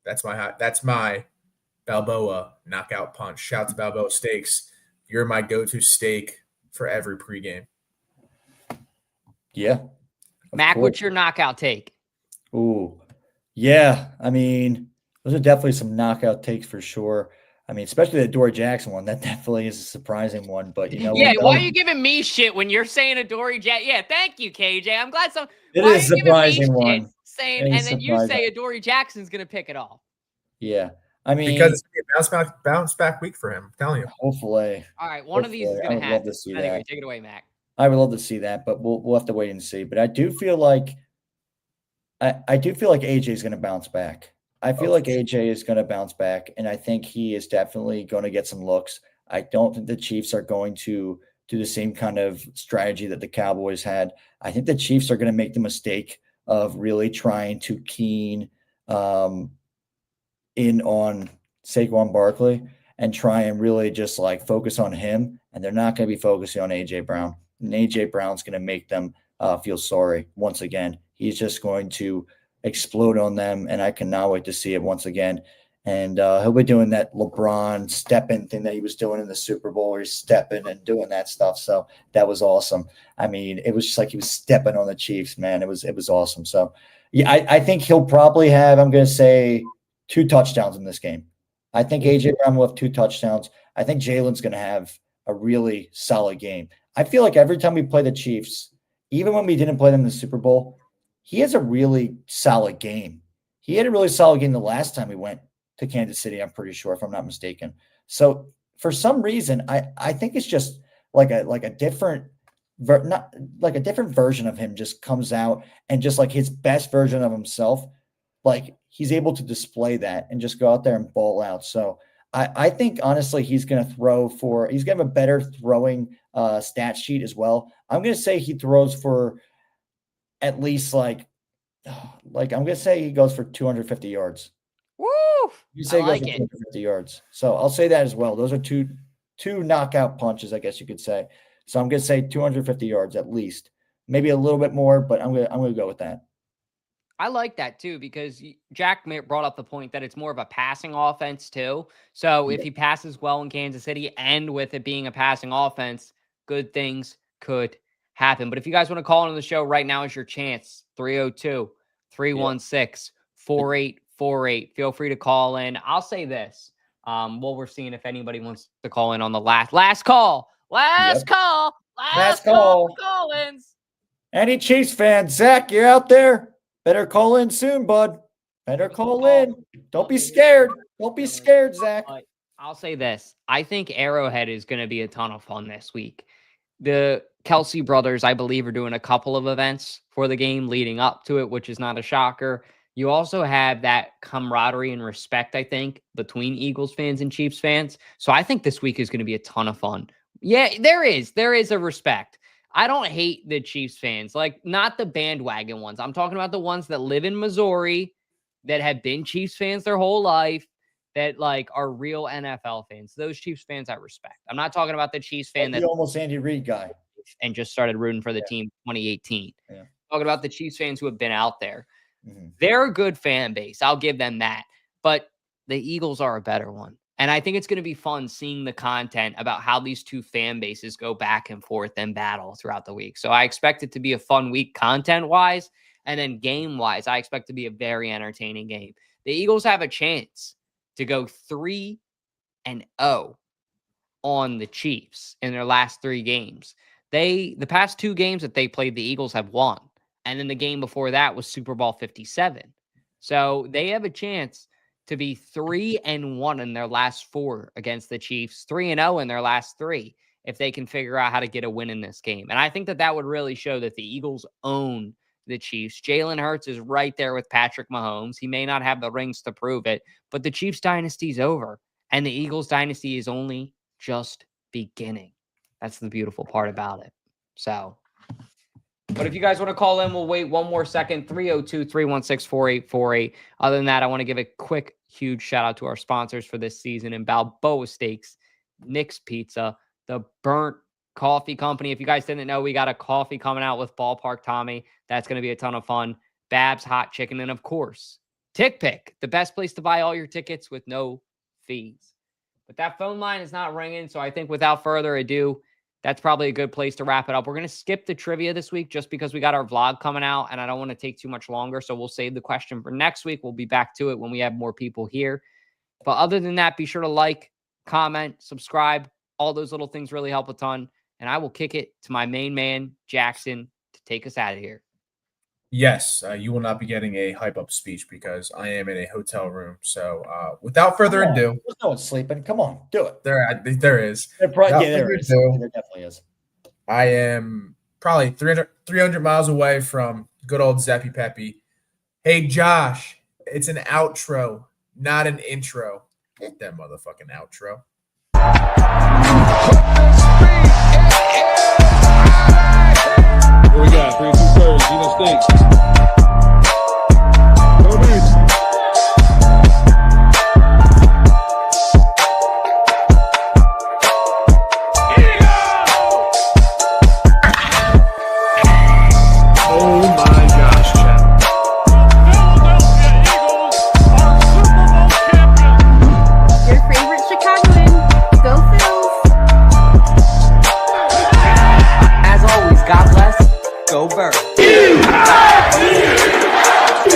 That's my Balboa knockout punch. Shout to Balboa Steaks. You're my go-to steak for every pregame. Yeah. Mac, what's your knockout take? Ooh. Yeah. I mean, Those are definitely some knockout takes for sure. I mean, especially the Dory Jackson one. That definitely is a surprising one. But Yeah, why are you giving me shit when you're saying a Dory Jack? Yeah, thank you, KJ. I'm glad some. It Why are is you giving me surprising shit one. saying, It is and then you surprising. say a Dory Jackson's gonna pick it off? Yeah, I mean, because it's gonna be a bounce back week for him. I'm telling you. Hopefully. All right, one of these is I gonna would love happen. to see Anyway, that. take it away, Mac. I would love to see that, but we'll have to wait and see. But I do feel like AJ is going to bounce back. I feel like AJ is going to bounce back, and I think he is definitely going to get some looks. I don't think the Chiefs are going to do the same kind of strategy that the Cowboys had. I think the Chiefs are going to make the mistake of really trying to keen in on Saquon Barkley and try and really just like focus on him. And they're not going to be focusing on AJ Brown. And AJ Brown's going to make them feel sorry once again. He's just going to explode on them, and I cannot wait to see it once again. And he'll be doing that LeBron stepping thing that he was doing in the Super Bowl, where he's stepping and doing that stuff. So that was awesome. I mean, it was just like he was stepping on the Chiefs, man. It was awesome. So yeah, I think he'll probably have, I'm going to say, 2 touchdowns in this game. I think AJ Brown will have 2 touchdowns. I think Jalen's going to have a really solid game. I feel like every time we play the Chiefs, even when we didn't play them in the Super Bowl, he has a really solid game. He had a really solid game the last time we went to Kansas City, I'm pretty sure, if I'm not mistaken. So for some reason, I think it's just like a different not like a different version of him just comes out, and just like his best version of himself, like he's able to display that and just go out there and ball out. So I think honestly he's going to he's going to have a better throwing stat sheet as well. I'm going to say he throws for at least like I'm going to say he goes for 250 yards. Woo! You say I like he goes it. for 250 yards. So I'll say that as well. Those are two knockout punches, I guess you could say. So I'm going to say 250 yards at least. Maybe a little bit more, but I'm going to go with that. I like that too, because Jack brought up the point that it's more of a passing offense too. So if he passes well in Kansas City, and with it being a passing offense, good things could happen. But if you guys want to call into the show right now, is your chance. 302-316-4848. Feel free to call in. I'll say this. While we're seeing if anybody wants to call in on the last call. Last call call-ins. Any Chiefs fans, Zach, you're out there? Better call in soon, bud. Better call in. Don't be scared. Don't be scared, Zach. I'll say this. I think Arrowhead is going to be a ton of fun this week. The Kelsey brothers, I believe, are doing a couple of events for the game leading up to it, which is not a shocker. You also have that camaraderie and respect, I think, between Eagles fans and Chiefs fans. So I think this week is going to be a ton of fun. Yeah, there is a respect. I don't hate the Chiefs fans, like not the bandwagon ones. I'm talking about the ones that live in Missouri, that have been Chiefs fans their whole life, that like are real NFL fans. Those Chiefs fans I respect. I'm not talking about the Chiefs fan Like that almost Andy Reid guy and just started rooting for the team 2018. Yeah. Talking about the Chiefs fans who have been out there. Mm-hmm. They're a good fan base. I'll give them that. But the Eagles are a better one. And I think it's going to be fun seeing the content about how these two fan bases go back and forth and battle throughout the week. So I expect it to be a fun week content-wise. And then game-wise, I expect it to be a very entertaining game. The Eagles have a chance to go 3-0 on the Chiefs in their last 3 games. The past 2 games that they played, the Eagles have won. And then the game before that was Super Bowl 57. So they have a chance to be 3-1 in their last 4 against the Chiefs, 3-0 in their last 3, if they can figure out how to get a win in this game. And I think that would really show that the Eagles own the Chiefs. Jalen Hurts is right there with Patrick Mahomes. He may not have the rings to prove it, but the Chiefs dynasty is over, and the Eagles dynasty is only just beginning. That's the beautiful part about it. So, but if you guys want to call in, we'll wait one more second. 302-316-4848. Other than that, I want to give a quick, huge shout out to our sponsors for this season in Balboa Steaks, Nick's Pizza, the Burnt Coffee Company. If you guys didn't know, we got a coffee coming out with Ballpark Tommy. That's going to be a ton of fun. Babs Hot Chicken, and of course, TickPick, the best place to buy all your tickets with no fees. But that phone line is not ringing, so I think without further ado, that's probably a good place to wrap it up. We're going to skip the trivia this week just because we got our vlog coming out and I don't want to take too much longer. So we'll save the question for next week. We'll be back to it when we have more people here. But other than that, be sure to like, comment, subscribe. All those little things really help a ton. And I will kick it to my main man, Jackson, to take us out of here. Yes, you will not be getting a hype-up speech because I am in a hotel room. So without further ado. There's no one sleeping. Come on, do it. There is. There is. There definitely is. I am probably 300 miles away from good old Zeppy Peppy. Hey, Josh, it's an outro, not an intro. Hit that motherfucking outro. What we got? 302BIRDS, Stinks.